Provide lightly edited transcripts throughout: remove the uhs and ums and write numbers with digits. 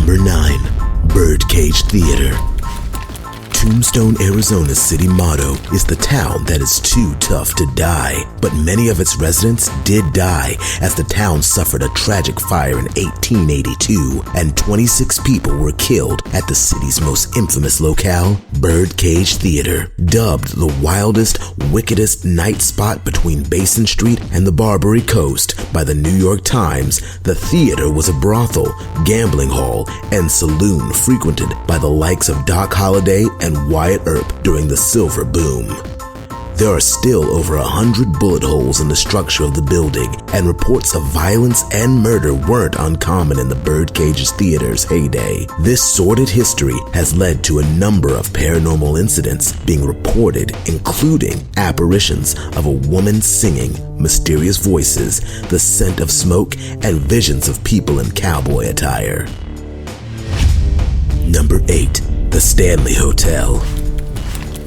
Number 9. Birdcage Theater. Tombstone, Arizona's city motto is "The town that is too tough to die." But many of its residents did die as the town suffered a tragic fire in 1882 and 26 people were killed at the city's most infamous locale, Birdcage Theater. Dubbed the wildest, wickedest night spot between Basin Street and the Barbary Coast by the New York Times, the theater was a brothel, gambling hall, and saloon frequented by the likes of Doc Holliday and Wyatt Earp during the Silver Boom. There are still over 100 bullet holes in the structure of the building, and reports of violence and murder weren't uncommon in the Birdcage's theater's heyday. This sordid history has led to a number of paranormal incidents being reported, including apparitions of a woman singing, mysterious voices, the scent of smoke, and visions of people in cowboy attire. Number 8. The Stanley Hotel.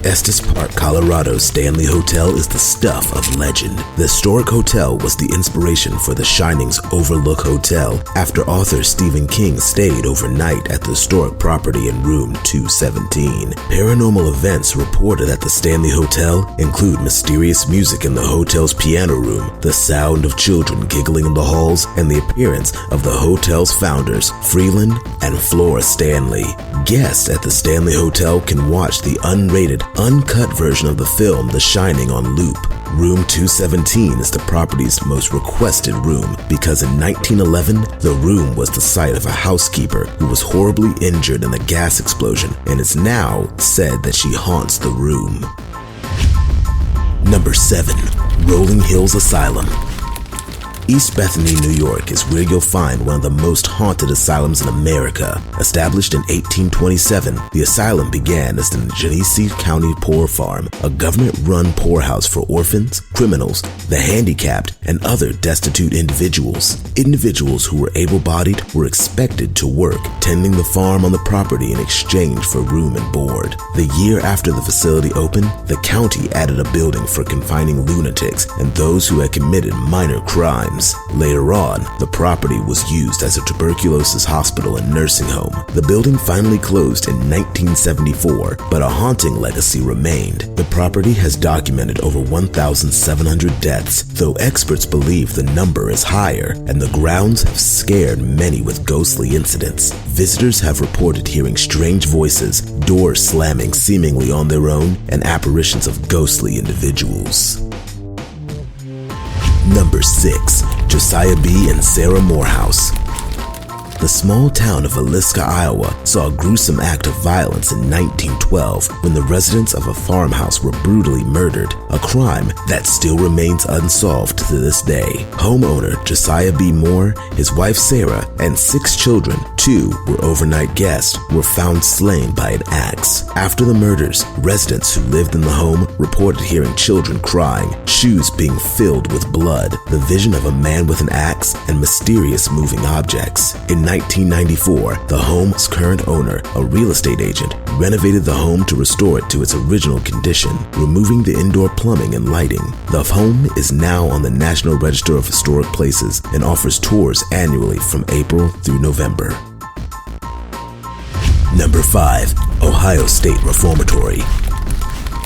Estes Park, Colorado's Stanley Hotel is the stuff of legend. The historic hotel was the inspiration for The Shining's Overlook Hotel after author Stephen King stayed overnight at the historic property in room 217. Paranormal events reported at the Stanley Hotel include mysterious music in the hotel's piano room, the sound of children giggling in the halls, and the appearance of the hotel's founders, Freeland and Flora Stanley. Guests at the Stanley Hotel can watch the unrated, uncut version of the film The Shining on loop. Room 217 is the property's most requested room because in 1911, the room was the site of a housekeeper who was horribly injured in a gas explosion, and it's now said that she haunts the room. Number 7. Rolling Hills Asylum. East Bethany, New York is where you'll find one of the most haunted asylums in America. Established in 1827, the asylum began as the Genesee County Poor Farm, a government-run poorhouse for orphans, criminals, the handicapped, and other destitute individuals. Individuals who were able-bodied were expected to work, tending the farm on the property in exchange for room and board. The year after the facility opened, the county added a building for confining lunatics and those who had committed minor crimes. Later on, the property was used as a tuberculosis hospital and nursing home. The building finally closed in 1974, but a haunting legacy remained. The property has documented over 1,700 deaths, though experts believe the number is higher, and the grounds have scared many with ghostly incidents. Visitors have reported hearing strange voices, doors slamming seemingly on their own, and apparitions of ghostly individuals. Number 6. Josiah B. and Sarah Morehouse. The small town of Villisca, Iowa saw a gruesome act of violence in 1912 when the residents of a farmhouse were brutally murdered, a crime that still remains unsolved to this day. Homeowner Josiah B. Moore, his wife Sarah, and 6 children, 2 were overnight guests, were found slain by an axe. After the murders, residents who lived in the home reported hearing children crying, shoes being filled with blood, the vision of a man with an axe, and mysterious moving objects. In 1994, the home's current owner, a real estate agent, renovated the home to restore it to its original condition, removing the indoor plumbing and lighting. The home is now on the National Register of Historic Places and offers tours annually from April through November. Number 5. Ohio State Reformatory.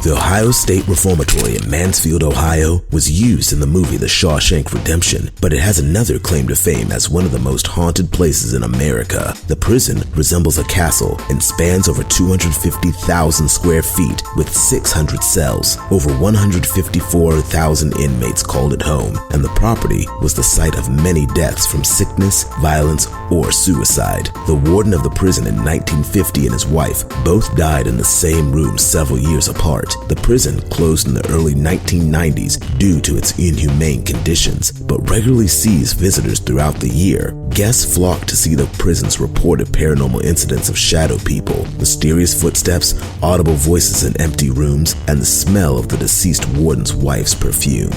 The Ohio State Reformatory in Mansfield, Ohio, was used in the movie The Shawshank Redemption, but it has another claim to fame as one of the most haunted places in America. The prison resembles a castle and spans over 250,000 square feet with 600 cells. Over 154,000 inmates called it home, and the property was the site of many deaths from sickness, violence, or suicide. The warden of the prison in 1950 and his wife both died in the same room several years apart. The prison closed in the early 1990s due to its inhumane conditions, but regularly sees visitors throughout the year. Guests flock to see the prison's reported paranormal incidents of shadow people, mysterious footsteps, audible voices in empty rooms, and the smell of the deceased warden's wife's perfume.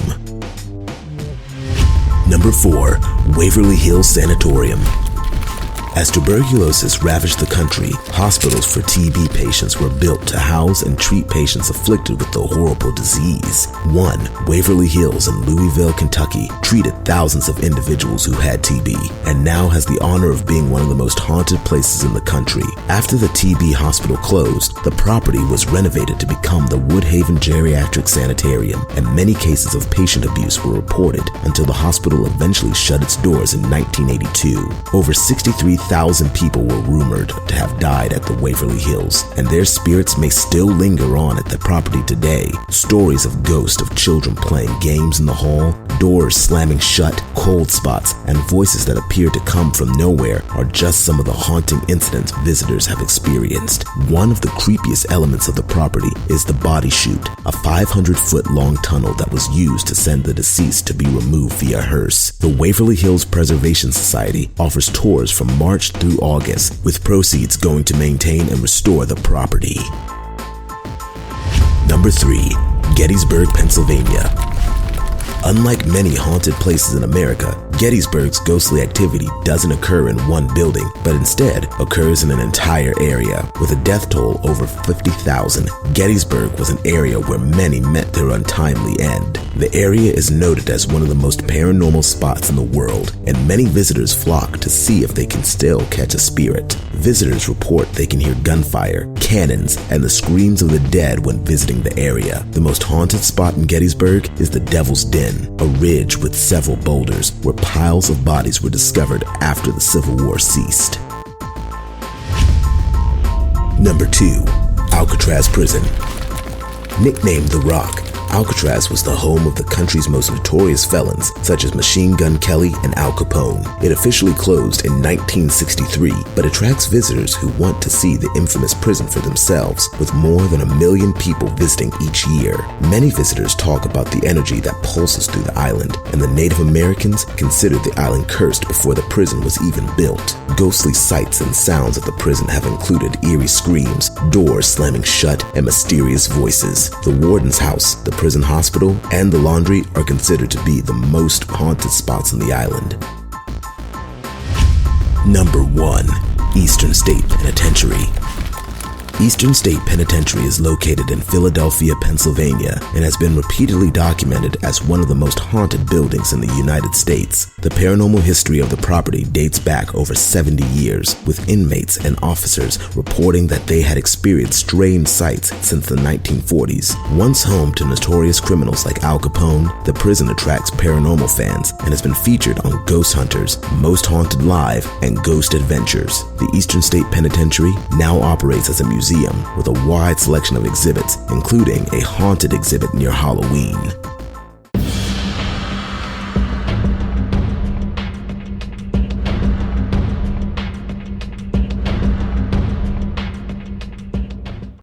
Number 4. Waverly Hills Sanatorium. As tuberculosis ravaged the country, hospitals for TB patients were built to house and treat patients afflicted with the horrible disease. One, Waverly Hills in Louisville, Kentucky, treated thousands of individuals who had TB, and now has the honor of being one of the most haunted places in the country. After the TB hospital closed, the property was renovated to become the Woodhaven Geriatric Sanatorium, and many cases of patient abuse were reported until the hospital eventually shut its doors in 1982. Over 63,000 people were rumored to have died at the Waverly Hills, and their spirits may still linger on at the property today. Stories of ghosts of children playing games in the hall, doors slamming shut, cold spots, and voices that appear to come from nowhere are just some of the haunting incidents visitors have experienced. One of the creepiest elements of the property is the body chute, a 500-foot long tunnel that was used to send the deceased to be removed via hearse. The Waverly Hills Preservation Society offers tours from March through August, with proceeds going to maintain and restore the property. Number 3. Gettysburg, Pennsylvania. Unlike many haunted places in America, Gettysburg's ghostly activity doesn't occur in one building, but instead occurs in an entire area. With a death toll over 50,000, Gettysburg was an area where many met their untimely end. The area is noted as one of the most paranormal spots in the world, and many visitors flock to see if they can still catch a spirit. Visitors report they can hear gunfire, cannons, and the screams of the dead when visiting the area. The most haunted spot in Gettysburg is the Devil's Den, a ridge with several boulders where piles of bodies were discovered after the Civil War ceased. Number 2. Alcatraz Prison. Nicknamed The Rock, Alcatraz was the home of the country's most notorious felons, such as Machine Gun Kelly and Al Capone. It officially closed in 1963, but attracts visitors who want to see the infamous prison for themselves, with more than 1 million people visiting each year. Many visitors talk about the energy that pulses through the island, and the Native Americans considered the island cursed before the prison was even built. Ghostly sights and sounds at the prison have included eerie screams, doors slamming shut, and mysterious voices. The warden's house, the prison hospital, and the laundry are considered to be the most haunted spots on the island. Number 1. Eastern State Penitentiary. Eastern State Penitentiary is located in Philadelphia, Pennsylvania, and has been repeatedly documented as one of the most haunted buildings in the United States. The paranormal history of the property dates back over 70 years, with inmates and officers reporting that they had experienced strange sights since the 1940s. Once home to notorious criminals like Al Capone, the prison attracts paranormal fans and has been featured on Ghost Hunters, Most Haunted Live, and Ghost Adventures. The Eastern State Penitentiary now operates as a museum with a wide selection of exhibits, including a haunted exhibit near Halloween.